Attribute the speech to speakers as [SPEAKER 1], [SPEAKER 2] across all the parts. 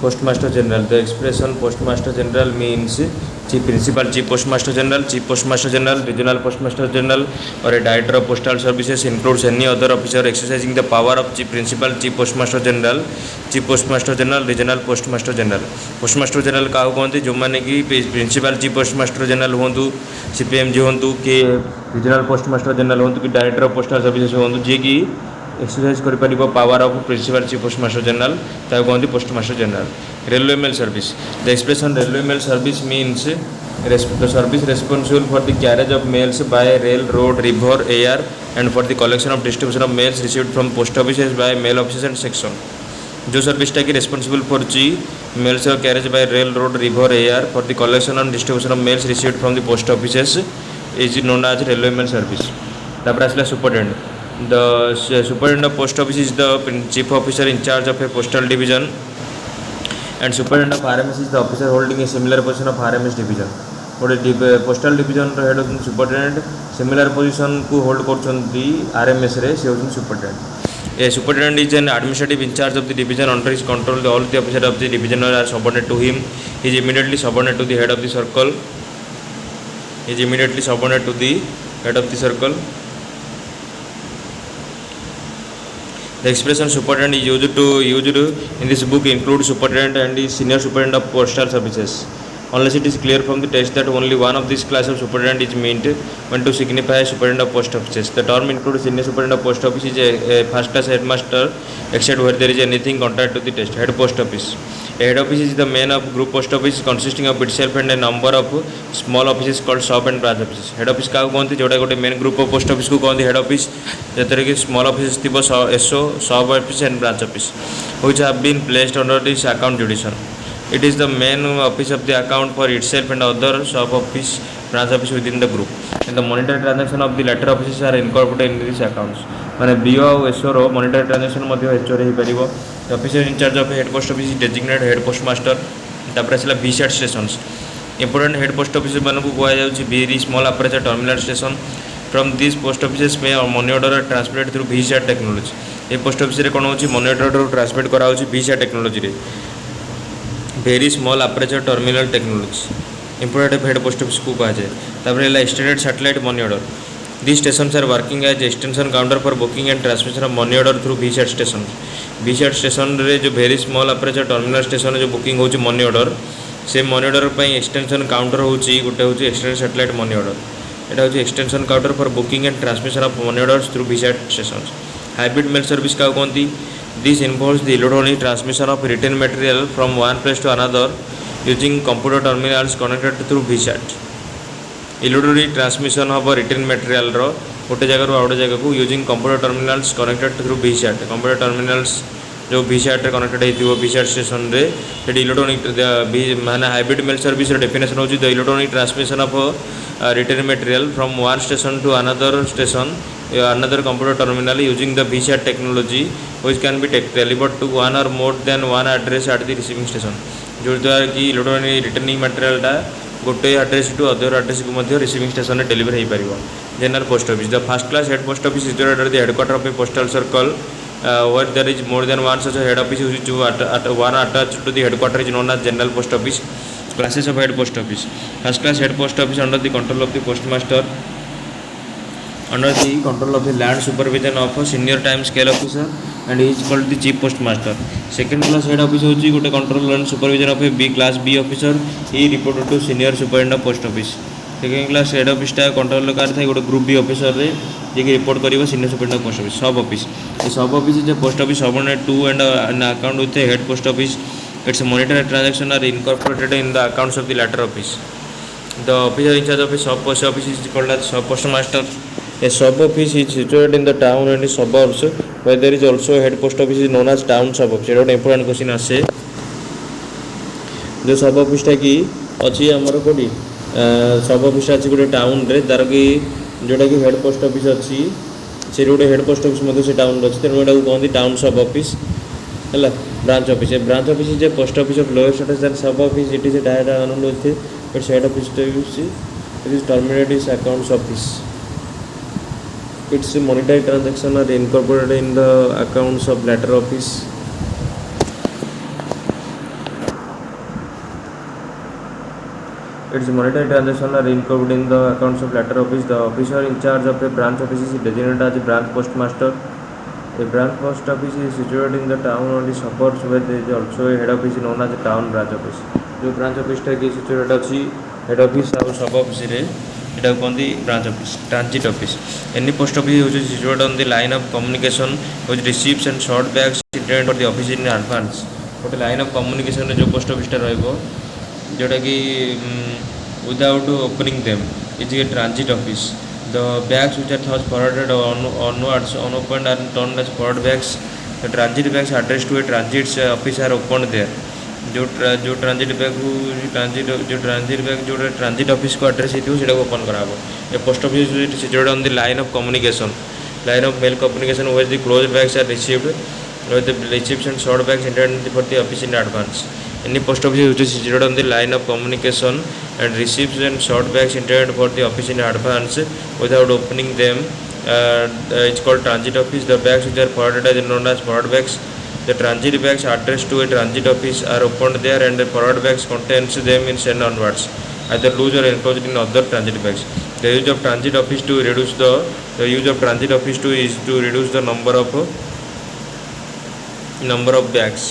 [SPEAKER 1] Postmaster General. The expression Postmaster General means Chief Principal, Chief Postmaster General, Chief Postmaster General, Regional Postmaster General, or a Director of Postal Services includes any other officer exercising the power of Chief Principal, Chief Postmaster General, Chief Postmaster General, Regional Postmaster General. Postmaster General क्या कहते जो मैंने कि principal chief postmaster general हूँ सीपीएमजी हूँ कि regional postmaster general हूँ कि डायरेक्टर ऑफ पोस्टल सर्विसेज हूँ जी कि एक्सरसाइज कर power of principal chief postmaster general ताको कहते postmaster general. Railway mail service. The expression railway mail service means the service responsible for the carriage of mails by rail, road, river, air and for the collection of distribution of mails received from post offices by mail offices and section. जो सर्विसटा कि responsible for the mails carriage by rail road river air for the collection and distribution of mails received from the post offices is known as railway mail service. तापर आसला superintendent. The superintendent of post office is the chief officer in charge of a postal division and superintendent of RMS is the officer holding a similar position of RMS division. गोटे postal division head होती superintendent similar position को hold कर RMS रे से होती superintendent. A superintendent is an administrative in charge of the division under his control. All the officers of the division are subordinate to him. He is immediately subordinate to the head of the circle. He is immediately subordinate to the head of the circle. The expression superintendent is used in this book includes superintendent and the senior superintendent of postal services. Unless it is clear from the text that only one of this class of superintendent is meant when to signify superintendent of post offices. The term includes senior superintendent of post office is a first class headmaster except where there is anything contrary to the text. Head post office. A head office is the main of group post office consisting of itself and a number of small offices called sub and branch offices. Head office क्या कहते जोटा गोटे main group of post office को कहते head office जतरे कि small office थी SO sub office and branch office which have been placed under this account jurisdiction. It is the main office of the account for itself and other sub office branch office within the group. And the monetary transaction of the latter offices are incorporated in these accounts. माने BO और SO रो monetary transaction मध्य HO रे परिबो. The officer in charge of head post office is designated head postmaster. तापर आसला VSAT stations. Important head post office मानकु कुआ जाउची very small aperture terminal station. From these post offices may money order are transmitted through VSAT technology. ये post office रे कोन होची money order transmit करा होची VSAT technology रे. Very small aperture terminal technology. Important head post office को कहा जाए. तापर है extended satellite money order. These stations are working as extension counter for booking and transmission of money order through VSAT stations. VSAT station रे जो very small aperture terminal station जो booking होची money order से money order ପାଇଁ extension counter होची गोटे होची extended satellite money order. एटा होची extension counter for booking and transmission of money orders through VSAT stations. Hybrid mail service का कहती. This involves the electronic transmission of written material from one place to another using computer terminals connected through VSAT. Electronic transmission of written material रो गोटे जगह out जगह को using computer terminals connected through VSAT. Computer terminals जो VSAT रे connected है VSAT station रे सेठी electronic माने hybrid mail service रो definition होची the electronic transmission of written material from one station to another computer terminal using the VSAT technology which can be delivered to one or more than one address at the receiving station. जो द्वारा कि electronic returning मटेरियलटा गोटे address to other address को मध्य receiving station में deliver हो पार. General post office. The first class head post office is the headquarter of a postal circle where there is more than one such a head office which one attached to the headquarter is known as general post office. Classes of head post office. First class head post office under the control of the postmaster under the control of the land supervision of a senior time scale officer and he is called the chief postmaster. Second class head office होची गोटे control and supervision of a B class B officer. He reported to senior superintendent of post office. Second class head office टा control car था गोटे group B officer रे जे कि report करिवो senior superintendent of post office. Sub office. The sub office is a post office subordinate to and an account with the head post office. Its monetary transaction are incorporated in the accounts of the latter office. The officer in charge of a sub post office is called as sub postmaster. A sub office is situated in the town and the suburbs where there is also a head post office is known as town sub office. Etah important question आसे. जो sub office टा की अछि हमर कोडी sub office अछि गोटे town रे दार की जोटा की हेड पोस्ट ऑफिस अछि से गोटे हेड पोस्ट ऑफिस मध्ये से टाउन अछि तेनो एटा को कहंदी टाउन सब ऑफिस हला. Branch office. A branch office is a post office of lower status than sub office. It is a direct unknown with but head office तो it is terminated is accounts office. Its monetary transactions are incorporated in the accounts of latter office. Its monetary transactions are included in the accounts of latter office. The officer in charge of a branch office is designated as a branch postmaster. A branch post office is situated in the town or the suburbs where there is also a head office known as a town branch office. जो branch office टा की situated अच्छी head office और suburbs रे এটা কোনদি branch office transit office. Any post office is situated on the line of communication which receives and short bags intended for the office in advance. ଗୋଟେ line of communication ରେ जो post office टा ରହିବ जोटा कि without opening them is a transit office. The bags which are thus forwarded onwards unopened are termed as forward bags. The transit bags addressed to a transit office are opened there. जो transit bag जो transit office को address होता है open कराब a post office situated on the line of communication mail communication where the close bags are received with the receipts and short bags intended for the office in advance. Any post office which is situated on the line of communication and receives and short bags intended for the office in advance without opening them it's called transit office. The bags which are forwarded are known as forward bags. The transit bags addressed to a transit office are opened there and the forward bags contains them in send onwards, either loose or enclosed in other transit bags. The use of transit office to reduce the use of transit office to is to reduce the number of bags.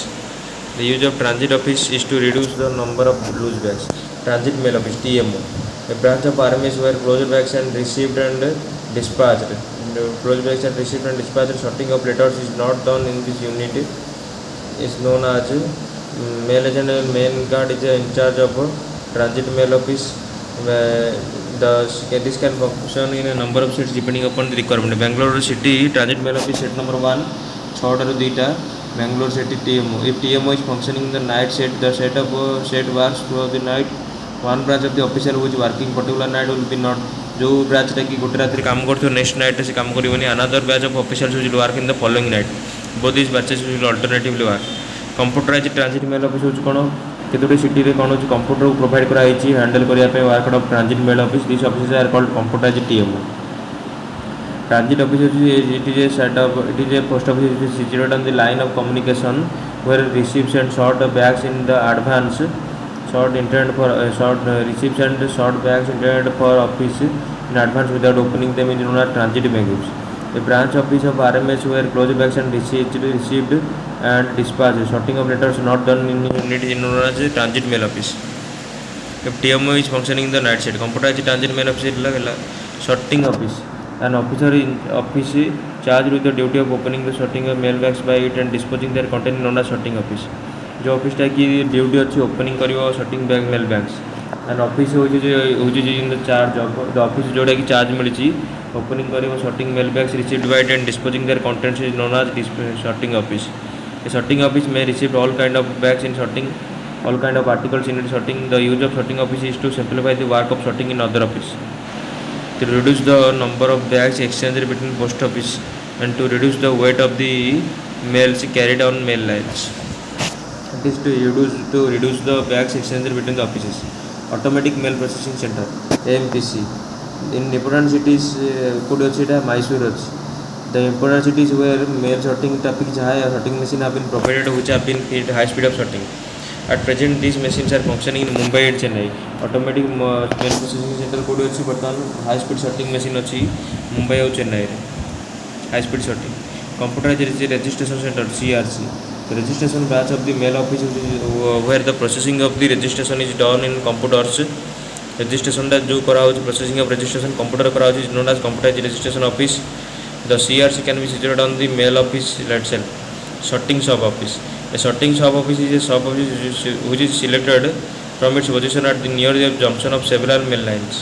[SPEAKER 1] The use of transit office is to reduce the number of loose bags. Transit mail office TMO, a branch of RMS where closed bags and received and dispatched. Closed bags and received and dispatched. Sorting of letters is not done in this unit. Is known as mail agent. Main guard is in charge of transit mail office. This can function in a number of sets depending upon the requirement. Bangalore city transit mail office set number 1 6 2 Bangalore city TMO. If TMO is functioning in the night set, the set works throughout the night. One branch of the officer who is working particular night will be not जो branch टा कि गोटे रात काम कर next night से काम करें another batch of officers will work in the following night both this batches will alternatively work. Computerise transit mail office हो कौन केतोटी सिटी रे कौन कंप्यूटर को प्रोवाइड कराई हैंडल करने work of transit mail office. This office are called computerise TMO. Transit office it is a set of it is a post office which is situated on the line of communication where it receives and short bags in the advance short intended for short receives and short bags intended for office in advance without opening them in known as transit bags. A branch office of RMS where closed bags and received and dispatched. Sorting of letters not done in unit is known as a transit mail office. If TMO is functioning in the night set, computerized transit mail office sorting office. An officer in office charged with the duty of opening the sorting of mail bags by it and disposing their content known as sorting office. जो office टा की duty अच्छी opening करियो sorting bag mail bags. An office होची in the charge of the office जोड़ा की charge मिली opening करियो sorting mail bags received by it and disposing their contents is known as sorting office. A sorting office may receive all kind of bags in sorting all kind of articles in sorting. The use of sorting office is to simplify the work of sorting in other office. To reduce the number of bags exchanged between post office and to reduce the weight of the mails carried on mail lines. It is to reduce the bags exchanged between the offices. Automatic Mail Processing Center AMPC. In important cities could also Mysore. The important cities where mail sorting topic sorting machine have been provided which have been feed high speed of sorting. At present, these machines are functioning in Mumbai and Chennai. Automatic mail processing center code अच्छी बर्तमान high speed sorting machine अच्छी Mumbai और Chennai रे high speed sorting. Computerized registration center CRC. The registration branch of the mail office where the processing of the registration is done in computers. Registration टा जो करा हो processing of registration computer करा हो is known as computerized registration office. The CRC can be situated on the mail office itself. Sorting sub office. A sorting sub office is a sub office which is selected from its position at the near the junction of several mail lines.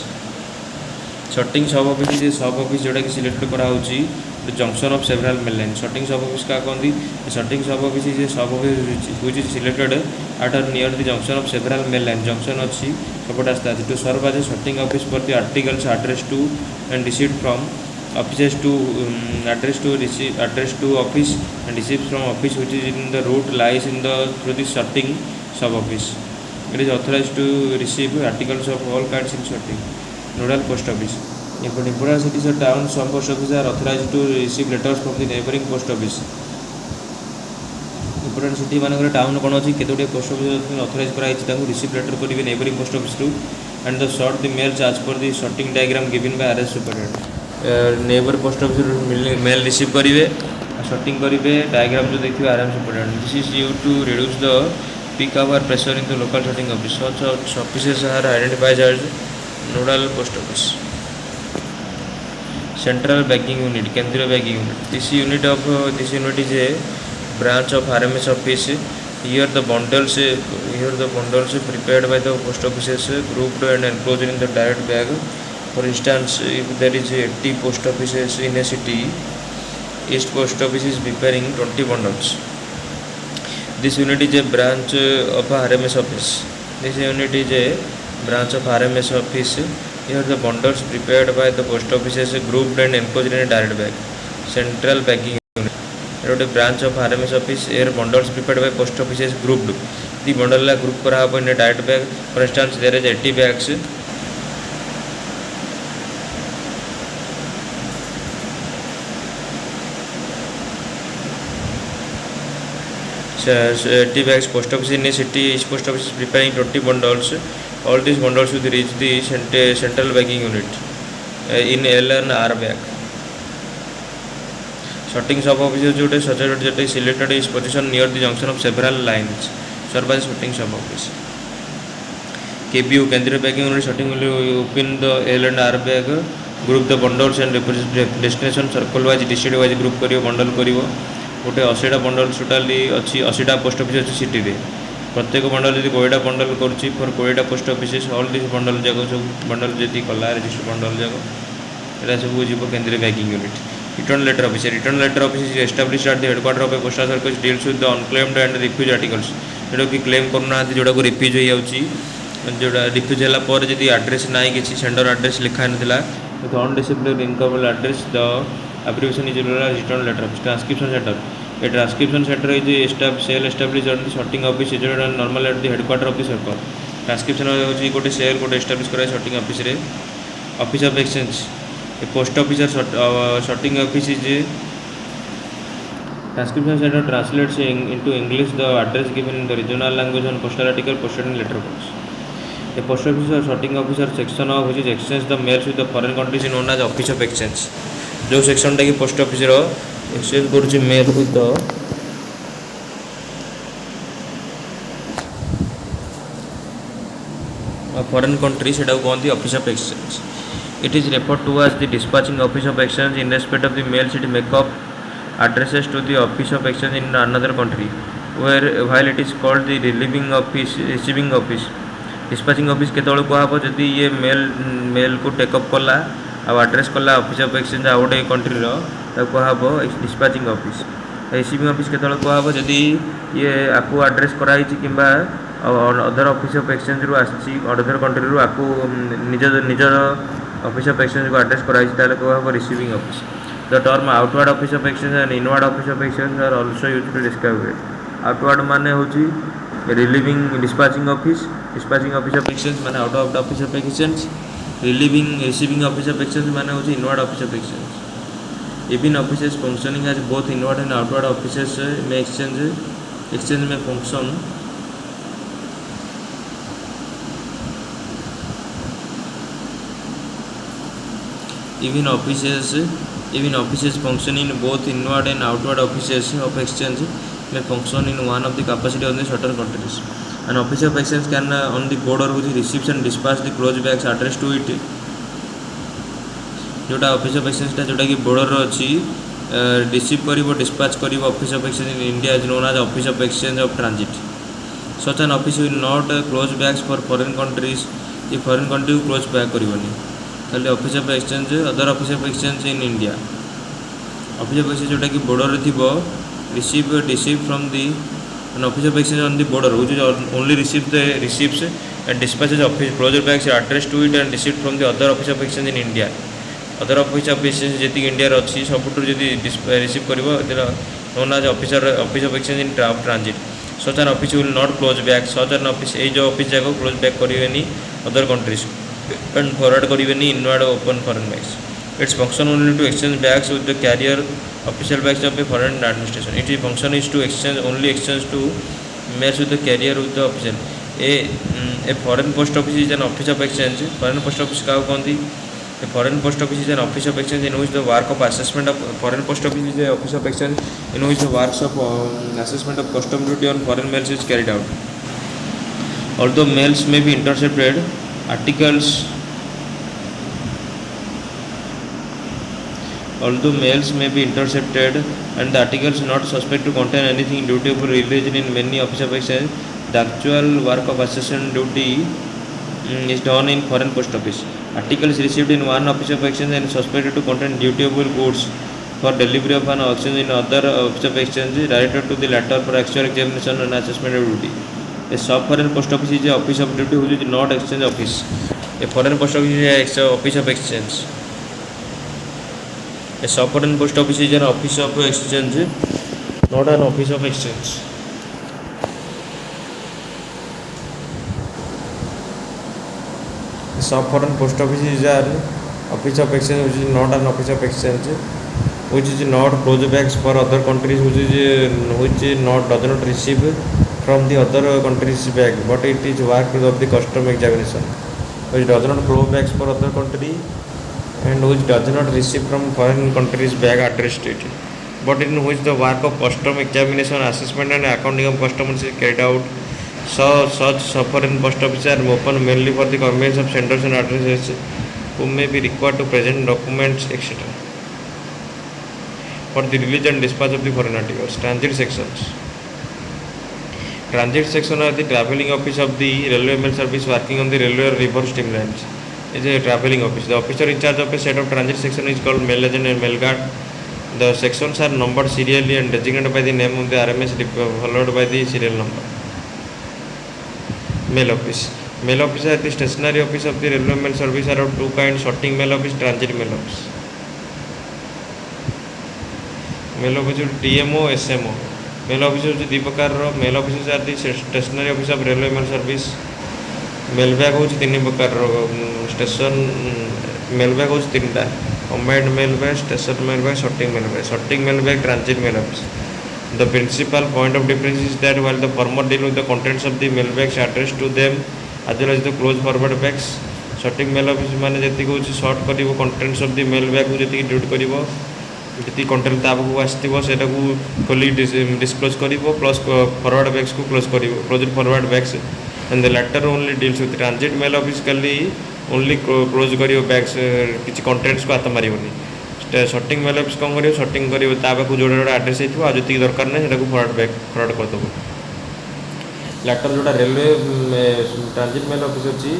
[SPEAKER 1] Sorting sub office is a sub office जोटा कि selected करा होची the junction of several mail lines. Sorting sub office का कौन दी? Sorting sub office is a sub office which is selected at or near the junction of several mail lines. Junction अच्छी support आस्ता है to serve as a sorting office for the articles addressed to and received from offices to address to office and received from office which is in the route lies in the through the sorting sub office. It is authorized to receive articles of all kinds in sorting. Nodal post office. In important cities or towns, some post offices are authorized to receive letters from the neighboring post office. Important city मानक town कौन अच्छी केतोटे post office authorise कराई receive letter करेंगे neighbouring post office and the sort the mails as per the sorting diagram given by RS superintendent. Neighbor post office mail receive करिवे sorting करिवे diagram जो देखिए RS superintendent. This is due to reduce the peak hour pressure in the local sorting office. Such offices are identified as nodal post office. Central bagging unit, Kendriya bagging unit. This unit is a branch of RMS office. Here the bundles prepared by the post offices grouped and enclosed in the direct bag. For instance, if there is 80 post offices in a city, each post office is preparing 20 bundles. This unit is a branch of RMS office. Here the bundles prepared by the post offices grouped and enclosed in a direct bag. Central bagging unit. Here is a branch of RMS office. Here bundles prepared by post offices grouped. The bundle la group kara in a direct bag. For instance, there is 80 bags. So 80 bags post office in a city. Each post office is preparing 20 bundles. All these bundles should reach the central bagging unit in L and R bag. Sorting sub office is selected is position near the junction of several lines. Serve as sorting sub office. KBU Kendriya bagging unit sorting will open the L and R bag, group the bundles and destination circle wise district wise group करियो bundle करियो. गोटे 80टा bundle totally अच्छी 80टा post office अच्छी city रे प्रत्येक bundle यदि 20टा बंडल करुच्ची फॉर 20टा post office all this bundle जाक सब बंडल जति कला रजिस्टर बंडल जाक एटा सब जीव केंद्रीय bagging unit. Return letter office is established at the headquarter of a postal service deals with the unclaimed and refuse articles. जोटा कि क्लेम करना जोटा को रिफ्यूज हो जाउची जोटा रिफ्यूज होला पर जदि एड्रेस नाइ किछि सेंडर एड्रेस लिखा नथिला with undisciplined incomplete address the abbreviation is return letter office. Transcription center. A transcription center is established on the sorting office situated and normal at the headquarter of the circle. Transcription is गोटे cell गोटे established कराए sorting office रे. Office of exchange. A post office sorting office is transcription center translates into English the address given in the regional language on postal article posted in letter box. A post office sorting officer section of which is exchange the mails with the foreign countries is known as office of exchange. जो section टा कि post office रो exchange करूची mail with foreign country सेटा कहते office of exchange. It is referred to as the dispatching office of exchange in respect of the mails it make up addresses to the office of exchange in another country where while it is called the receiving office. dispatching office केतବେଳେ कहब जदि ये mail को take up कला आ address कला office of exchange आ गोटे country रो कहब dispatching office. Receiving office केतବେଳେ कहब जदि ये आपको एड्रेस कराई किंबा अदर ऑफिस ऑफ एक्सचेंज रु आसी अदर कंट्री रु आपको निजर ऑफिस ऑफ एक्सचेंज को एड्रेस कराई ताले कहब receiving office. The term outward office of exchange and inward office of exchange are also used to describe it. Outward माने होची relieving dispatching office of exchange माने outward office of exchange. Receiving office of exchange माने होची inward office of exchange. Even offices functioning as both inward and outward offices में exchange में function Even offices function in both inward and outward offices of exchange may function in one of the capacity of the certain countries. An office of exchange can on the border which receives and dispatch the closed bags addressed to it. जोटा office of exchange टा जोटा कि border अच्छी receive करिवो dispatch करिवो office of exchange in India is known as office of exchange of transit. Such an office will not close bags for foreign countries. ये foreign country को close bag करिवोनी खाली office of exchange other office of exchange in India. Office of exchange जोटा कि border थिबो receive from the an office of exchange on the border which is only receives and dispatches office closure bags addressed to it and received from the other office of exchange in India. Other office of exchange जेति India रे अछि सबुटु जदि receive करबो known as office of exchange in transit. such an office will not close back. such an office ए जो office जाको close bag करिवेनी अदर कंट्रीज and forward करिवेनी inward open foreign bags. Its function only to exchange bags with the carrier official bags of a foreign administration. Its function is to exchange to mails with the carrier with the official. A foreign post office is an office of exchange. Foreign post office क्या कहती? A foreign post office is an office of exchange in which the work of assessment of foreign post office is a office of exchange in which the works of assessment of custom duty on foreign mails is carried out. Although mails may be intercepted, articles Although mails may be intercepted and the articles not suspect to contain anything dutiable released in many office of exchange, the actual work of assessment duty is done in foreign post office. Articles received in one office of exchange and suspected to contain dutiable goods for delivery of an exchange in other office of exchange directed to the latter for actual examination and assessment of duty. A sub-foreign post office is a office of duty which is not exchange office. A foreign post office is a office of exchange. A sub-foreign post office is an office of exchange, not an office of exchange. A sub-foreign post office is an office of exchange which is not an office of exchange, which is not close bags for other countries, which not does not receive from the other countries bag, but it is work of the custom examination, which does not close bags for other country and which does not receive from foreign countries bag addressed to it, but in which the work of custom examination, assessment and accounting of customers is carried out. Such sub-foreign post offices are open mainly for the convenience of senders and addressers who may be required to present documents, etc. for the release and dispatch of the foreign articles. Transit sections. Transit section are the travelling office of the railway mail service working on the railway or river steam lines. Is a travelling office. The officer in charge of a set of transit section is called mail agent and mail guard. The sections are numbered serially and designated by the name of the RMS followed by the serial number. Mail office. Mail office are the stationary office of the railway mail service are of two kinds: sorting mail office, transit mail office. Mail office is TMO, SMO. Mail office is दी प्रकार mail offices are the stationary office of railway mail service. Mail bag हो तीन प्रकार station mail bag हो तीन टा combined mail bag station mail bag sorting mail bag transit mail office. The principal point of difference is that while the former deal with the contents of the mail bags addressed to them as well as the close forward bags, sorting mail office माने जति को sort करिवो contents of the mail bag को जति delete करिवो जति content ताब को आस्तिवो सेटा को खोली डिस्क्लोज करिवो प्लस फॉरवर्ड बैग्स को क्लोज करिवो closed forward bags. And the latter only deals with transit mail office कली only close करियो बैग्स किसी contents को आता मारिवोनी. sorting mail office कौन करियो sorting करियो ताबा को जोड़ा जोड़ा एड्रेस हेतु आज जति दरकार नहीं सेटा को फॉरवर्ड कर दबो. latter जोड़ा रेलवे transit mail office अछि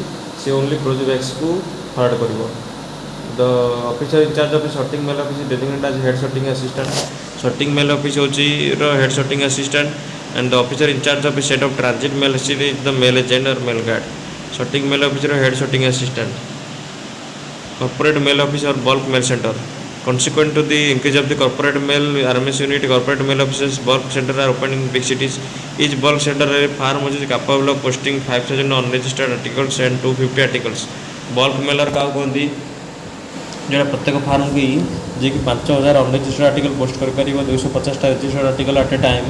[SPEAKER 1] से only close bags को forward करिवो. The officer in charge of the sorting mail office is designated as head sorting assistant. Sorting mail office होछि head sorting assistant and the officer in charge of a set of transit mail is the mail agent or mail guard. Sorting mail officer head sorting assistant. Corporate mail office or bulk mail center. Consequent to the increase of the corporate mail RMS unit, corporate mail offices bulk center are opened in big cities. Each bulk center is farm which is capable of posting 5,000 unregistered articles and 250 articles. Bulk mailer का कहती जो प्रत्येक farm की जी कि 5,000 unregistered article post कर 250 registered article at a time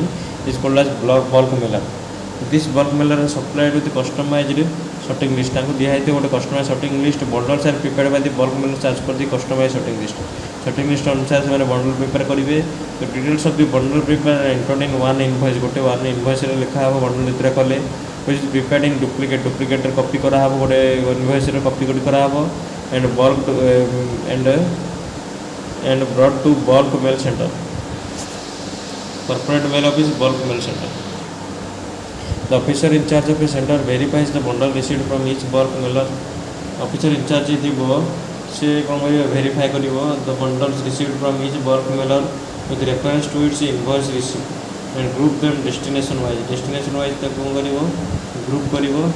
[SPEAKER 1] is called as bulk mailer. This bulk mailer supplied with customised sorting list ताको दिया है गोटे customise sorting list bundles are prepared by the bulk mailer charge for the customized sorting list. Sorting list अनुसार से bundle prepare करेंगे. तो details of the bundle prepare entered in one invoice गोटे one invoice लिखा हे bundle भितर कले which is prepared in duplicate copy करा हे गोटे इनवॉइस रे कॉपी करा हे and bulk and brought to bulk mail center. Corporate mail office bulk mail center. The officer in charge of a center verifies the bundle received from each bulk mailer. Officer in charge Thibaut से कोन verify करिवो the bundles received from each bulk mailer with reference to its invoice receipt and group them destination wise तक कोन करिवो group करिवो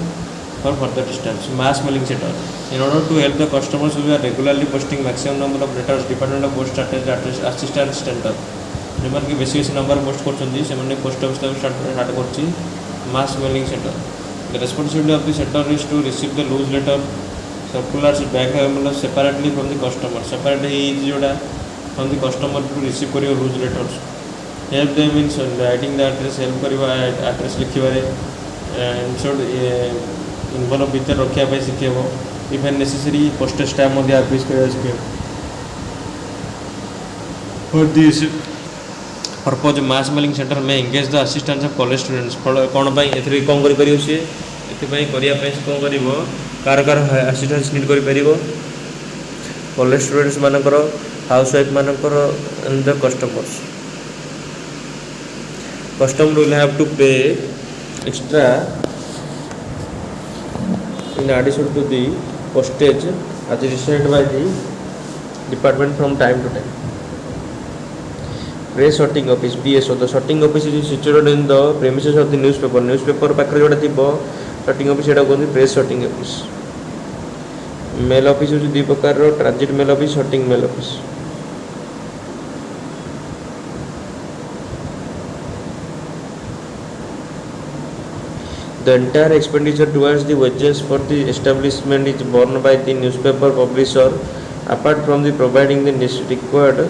[SPEAKER 1] for further distance. Mass mailing center. In order to help the customers who are regularly posting maximum number of letters, Department of Post Assistant Center. जो कि बेसी number post कर post office start कर mass mailing center. The responsibility of the center is to receive the loose letter, circulars, back separately from the customer. Separate जोड़ा from the customer to receive करियो loose letters. Help them in writing the address, help करियो address लिखिबारे install involve भीतर रखापी शिखेब even necessary postage staff artist कर शिखेब for this purpose mass mailing centre में engage the assistance of college students फल कौन ये कौन कर सी ये कौन कर कार असिस्टेंस नीड कर कॉलेज स्टूडेंट्स मानकर हाउस वाइफ मानकर and the customers customer will have to pay extra in addition to the postage as decided by the department from time to time. Press sorting office PSO. The sorting office is situated in the premises of the newspaper. Newspaper पाखरे जोड़ा थी sorting office एटा कहते press sorting office. Mail office होची दी प्रकार transit mail office sorting mail office. The entire expenditure towards the wages for the establishment is borne by the newspaper publisher apart from the providing the required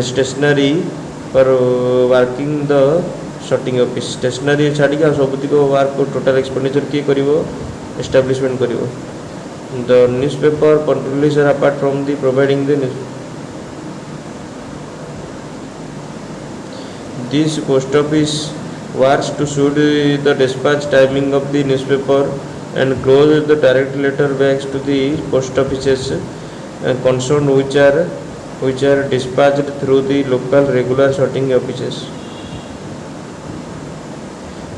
[SPEAKER 1] stationery for working the sorting office. Stationery छाड़ी का सबुति को work को total expenditure किए करिवो establishment करिवो. The newspaper publisher apart from the providing the this post office works to suit the dispatch timing of the newspaper and close the direct letter bags to the post offices concerned which are dispatched through the local regular sorting offices.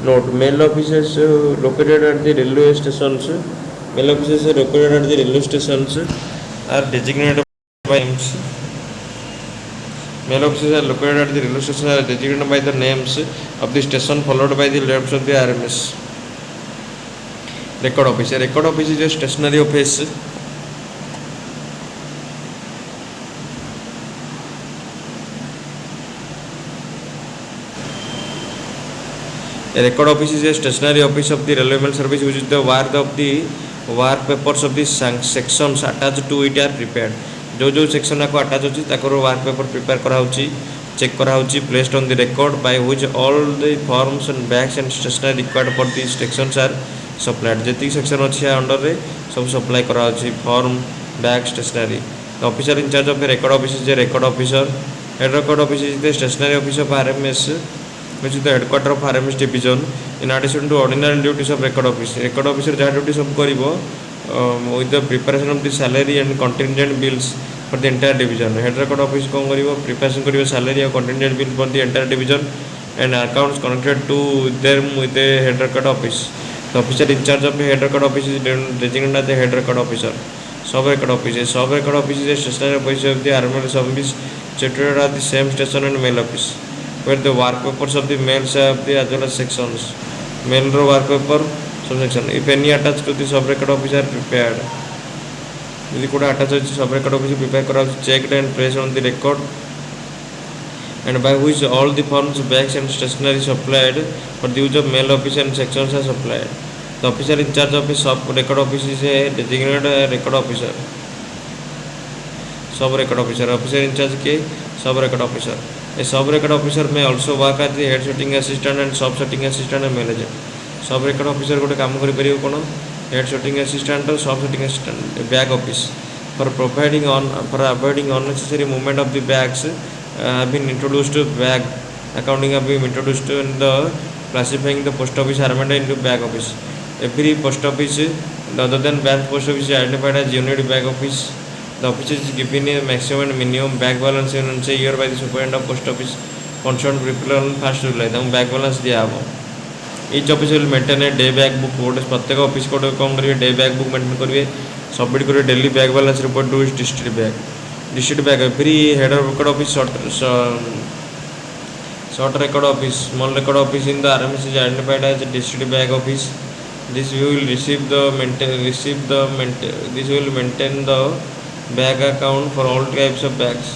[SPEAKER 1] Note: mail offices located at the railway stations. Mail offices located at the railway stations are designated by names. Mail offices are located at the railway station are designated by the names of the station followed by the letters of the RMS. Record office. A record office is a stationary office. A record office is a stationary office of the railway mail service which is the work papers of the sections attached to it are prepared. जो section को attach होची ताकर work paper prepare करा होची check करा होची placed on the record by which all the forms and bags and stationery required for the sections are supplied जेती section अछि under रे सब सप्लाई करा होची form bag stationery the officer in charge of the record office is the record officer head record office is the stationery office of RMS which is the headquarter of RMS division in addition to ordinary duties of record office record officer जहा duty सब करिवो with the preparation of the salary and contingent bills for the entire division. Head record office कौन करिवो preparation करिवो salary और contingent bill for the entire division and accounts connected to them with the head record office. The officer in charge of the head record office is designated as the head record officer. Sub record office. Sub record office is a stationary office of the army service situated at the same station and mail office where the work papers of the mails of the as well as sections. Mail ro work paper subsection. If any attached to the sub record office are prepared. यदि कोड़ा attached होची sub record office prepare करा checked and placed on the record and by which all the forms, bags and stationery supplied for the use of mail office and sections are supplied. The officer in charge of a sub record office is a designated record officer. Sub record officer. Officer in charge के sub record officer. A sub record officer may also work as the head sorting assistant and sub sorting assistant and mail agent. Sub record officer गोटे काम करिपारियो कोन head sorting assistant और sub sorting assistant bag office for providing on for avoiding unnecessary movement of the bags have been introduced bag accounting have been introduced in the classifying the post office arrangement into bag office every post office other than bank post office identified as unit bag office the office is given a maximum and minimum bag balance इन से year by the superintendent of post office concern prepare on first July तम bag balance दिया हो each office will maintain a day bag book गोटे प्रत्येक office को कौन करेंगे day bag book maintain करेंगे सबमिट करेंगे daily bag balance report to district bag every head record office short record office small record office in the RMS is identified as a district bag office. This will maintain the bag account for all types of bags.